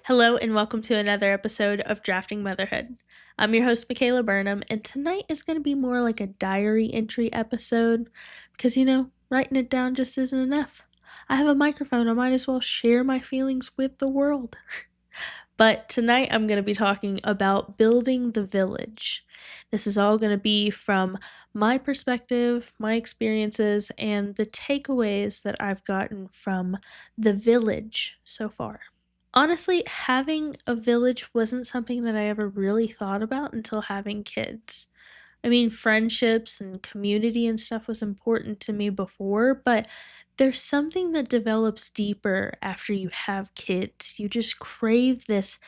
Hello, and welcome to another episode of Drafting Motherhood. I'm your host, Michaela Burnham, and tonight is going to be more like a diary entry episode because, writing it down just isn't enough. I have a microphone, I might as well share my feelings with the world. But tonight I'm going to be talking about building the village. This is all going to be from my perspective, my experiences, and the takeaways that I've gotten from the village so far. Honestly, having a village wasn't something that I ever really thought about until having kids. I mean, friendships and community and stuff was important to me before, but there's something that develops deeper after you have kids. You just crave this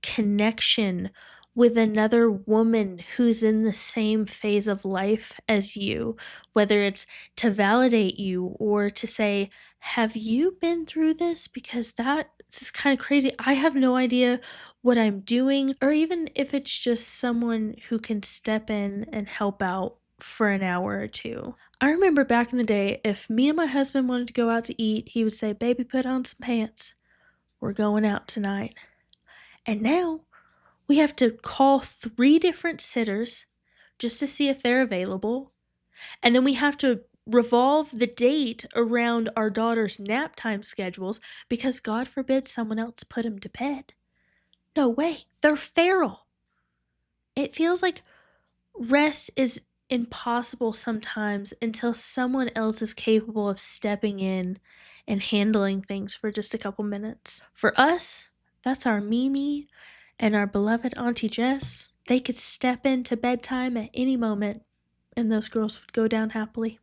connection with another woman who's in the same phase of life as you, whether it's to validate you or to say, have you been through this? Because that is kind of crazy. I have no idea what I'm doing, or even if it's just someone who can step in and help out for an hour or two. I remember back in the day, if me and my husband wanted to go out to eat, he would say, "Baby, put on some pants. We're going out tonight." And now we have to call three different sitters just to see if they're available. And then we have to revolve the date around our daughter's nap time schedules because God forbid someone else put him to bed. No way, they're feral. It feels like rest is impossible sometimes until someone else is capable of stepping in and handling things for just a couple minutes. For us, that's our Mimi and our beloved Auntie Jess. They could step into bedtime at any moment and those girls would go down happily.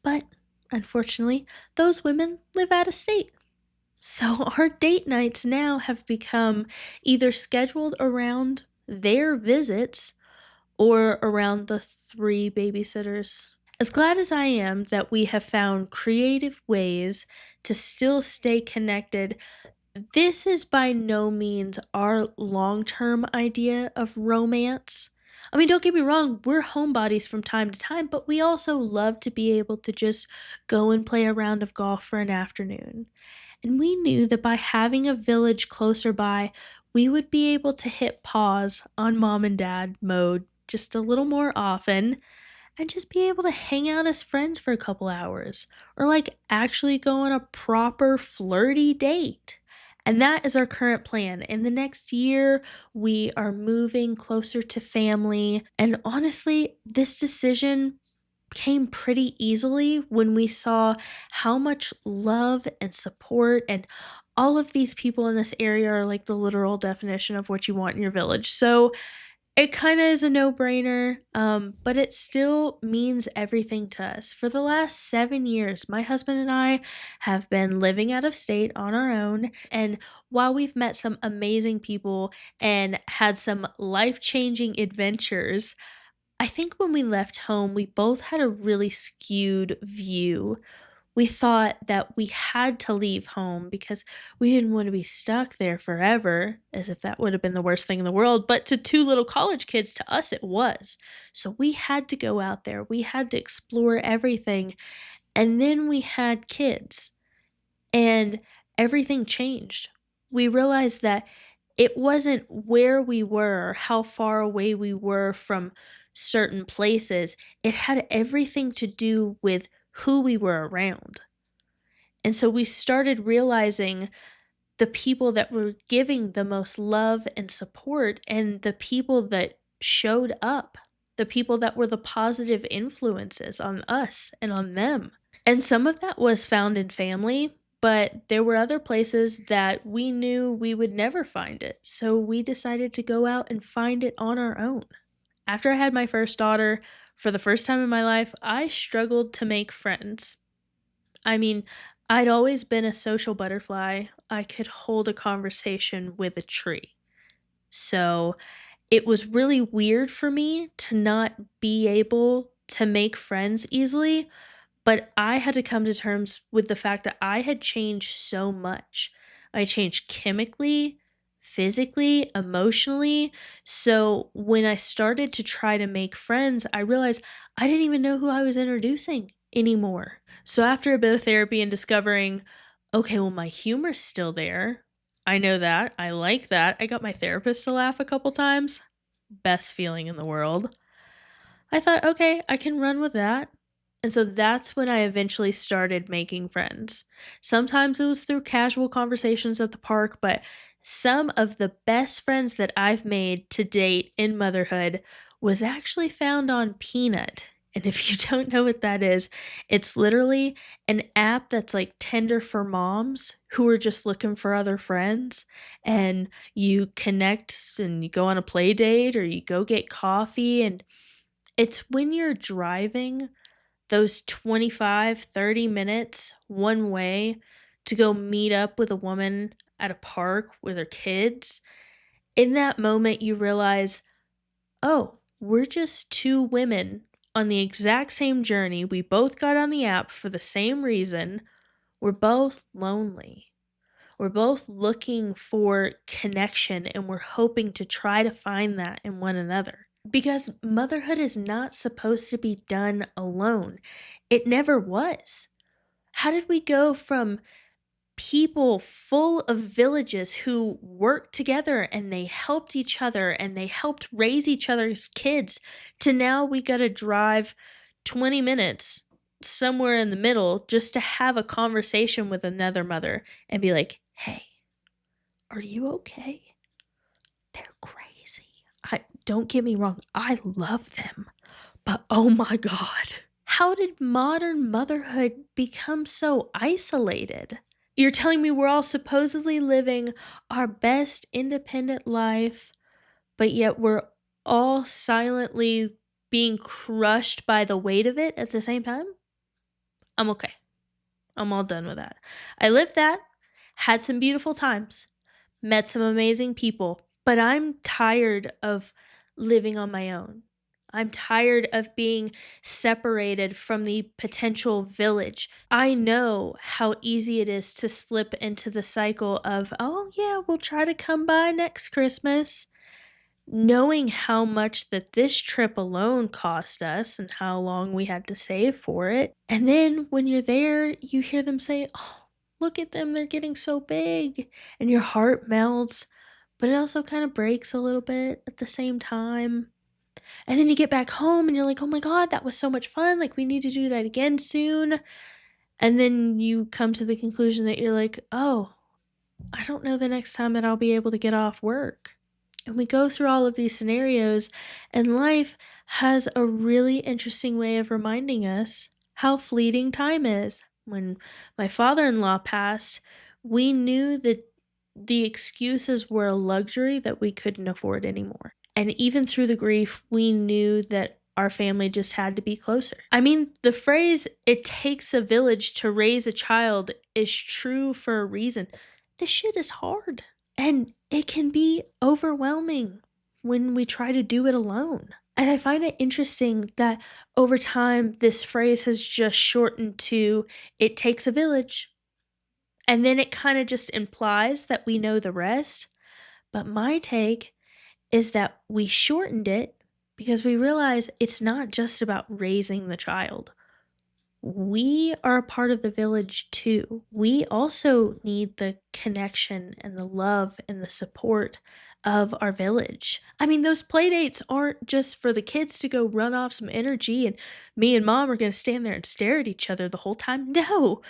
But unfortunately, those women live out of state. So our date nights now have become either scheduled around their visits or around the three babysitters. As glad as I am that we have found creative ways to still stay connected, this is by no means our long term idea of romance. I mean, don't get me wrong, we're homebodies from time to time, but we also love to be able to just go and play a round of golf for an afternoon. And we knew that by having a village closer by, we would be able to hit pause on mom and dad mode just a little more often and just be able to hang out as friends for a couple hours or like actually go on a proper flirty date. And that is our current plan. In the next year, we are moving closer to family. And honestly, this decision came pretty easily when we saw how much love and support and all of these people in this area are like the literal definition of what you want in your village. So it kind of is a no-brainer, but it still means everything to us. For the last 7 years, my husband and I have been living out of state on our own. And while we've met some amazing people and had some life-changing adventures, I think when we left home, we both had a really skewed view. We thought that we had to leave home because we didn't want to be stuck there forever, as if that would have been the worst thing in the world. But to two little college kids, to us, it was. So we had to go out there, we had to explore everything. And then we had kids, and everything changed. We realized that it wasn't where we were or how far away we were from certain places. It had everything to do with who we were around. And so we started realizing the people that were giving the most love and support and the people that showed up, the people that were the positive influences on us and on them. And some of that was found in family, but there were other places that we knew we would never find it. So we decided to go out and find it on our own. After I had my first daughter, for the first time in my life, I struggled to make friends. I mean, I'd always been a social butterfly. I could hold a conversation with a tree. So it was really weird for me to not be able to make friends easily, but I had to come to terms with the fact that I had changed so much. I changed chemically, physically, emotionally. So when I started to try to make friends, I realized I didn't even know who I was introducing anymore. So after a bit of therapy and discovering, okay, well, my humor's still there. I know that. I like that. I got my therapist to laugh a couple times. Best feeling in the world. I thought, okay, I can run with that. And so that's when I eventually started making friends. Sometimes it was through casual conversations at the park, but some of the best friends that I've made to date in motherhood was actually found on Peanut. And if you don't know what that is, it's literally an app that's like Tinder for moms who are just looking for other friends. And you connect and you go on a play date or you go get coffee. And it's when you're driving those 25, 30 minutes one way to go meet up with a woman at a park with her kids. In that moment, you realize, oh, we're just two women on the exact same journey. We both got on the app for the same reason. We're both lonely. We're both looking for connection and we're hoping to try to find that in one another. Because motherhood is not supposed to be done alone. It never was. How did we go from people full of villages who worked together and they helped each other and they helped raise each other's kids to now we got to drive 20 minutes somewhere in the middle just to have a conversation with another mother and be like, "Hey, are you okay?" They're crazy. I don't get me wrong, I love them. But oh my god. How did modern motherhood become so isolated? You're telling me we're all supposedly living our best independent life, but yet we're all silently being crushed by the weight of it at the same time? I'm okay. I'm all done with that. I lived that, had some beautiful times, met some amazing people, but I'm tired of living on my own. I'm tired of being separated from the potential village. I know how easy it is to slip into the cycle of, oh, yeah, we'll try to come by next Christmas, knowing how much that this trip alone cost us and how long we had to save for it. And then when you're there, you hear them say, oh, look at them, they're getting so big. And your heart melts, but it also kind of breaks a little bit at the same time. And then you get back home and you're like, oh my God, that was so much fun. Like, we need to do that again soon. And then you come to the conclusion that you're like, oh, I don't know the next time that I'll be able to get off work. And we go through all of these scenarios, and life has a really interesting way of reminding us how fleeting time is. When my father in law passed, we knew that the excuses were a luxury that we couldn't afford anymore. And even through the grief, we knew that our family just had to be closer. I mean, the phrase, it takes a village to raise a child, is true for a reason. This shit is hard. And it can be overwhelming when we try to do it alone. And I find it interesting that over time, this phrase has just shortened to it takes a village. And then it kind of just implies that we know the rest. But my take is that we shortened it because we realize it's not just about raising the child. We are a part of the village too. We also need the connection and the love and the support of our village. I mean, those play dates aren't just for the kids to go run off some energy and me and mom are going to stand there and stare at each other the whole time. No,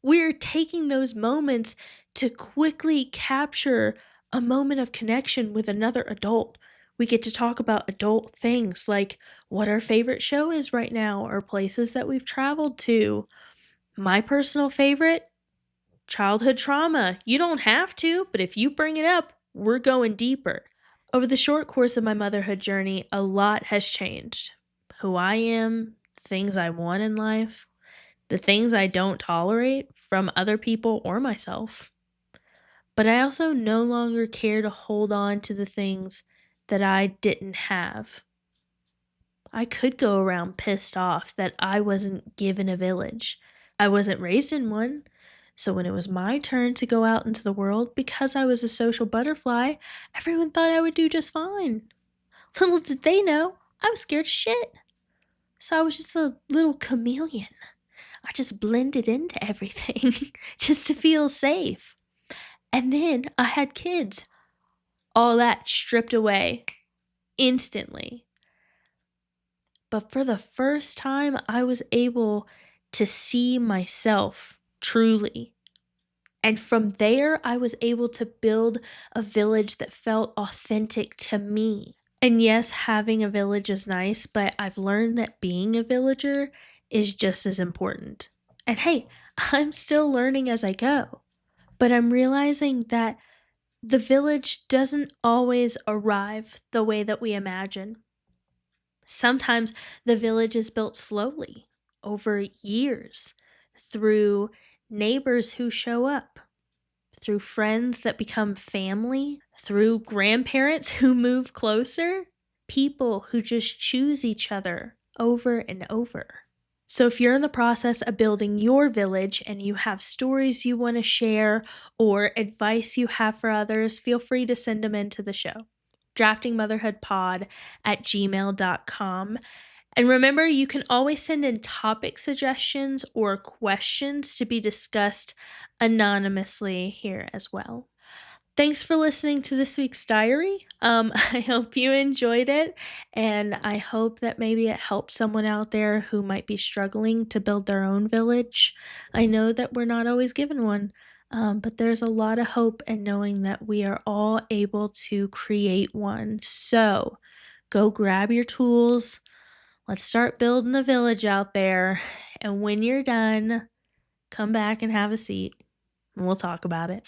we're taking those moments to quickly capture a moment of connection with another adult. We get to talk about adult things like what our favorite show is right now or places that we've traveled to. My personal favorite, childhood trauma. You don't have to, but if you bring it up, we're going deeper. Over the short course of my motherhood journey, a lot has changed. Who I am, things I want in life, the things I don't tolerate from other people or myself. But I also no longer care to hold on to the things that I didn't have. I could go around pissed off that I wasn't given a village. I wasn't raised in one. So when it was my turn to go out into the world, because I was a social butterfly, everyone thought I would do just fine. Little did they know, I was scared of shit. So I was just a little chameleon. I just blended into everything just to feel safe. And then I had kids. All that stripped away instantly. But for the first time, I was able to see myself truly. And from there, I was able to build a village that felt authentic to me. And yes, having a village is nice, but I've learned that being a villager is just as important. And hey, I'm still learning as I go. But I'm realizing that the village doesn't always arrive the way that we imagine. Sometimes the village is built slowly, over years, through neighbors who show up, through friends that become family, through grandparents who move closer, people who just choose each other over and over. So, if you're in the process of building your village and you have stories you want to share or advice you have for others, feel free to send them into the show. draftingmotherhoodpod@gmail.com. And remember, you can always send in topic suggestions or questions to be discussed anonymously here as well. Thanks for listening to this week's diary. I hope you enjoyed it, and I hope that maybe it helped someone out there who might be struggling to build their own village. I know that we're not always given one, but there's a lot of hope in knowing that we are all able to create one. So go grab your tools. Let's start building the village out there. And when you're done, come back and have a seat, and we'll talk about it.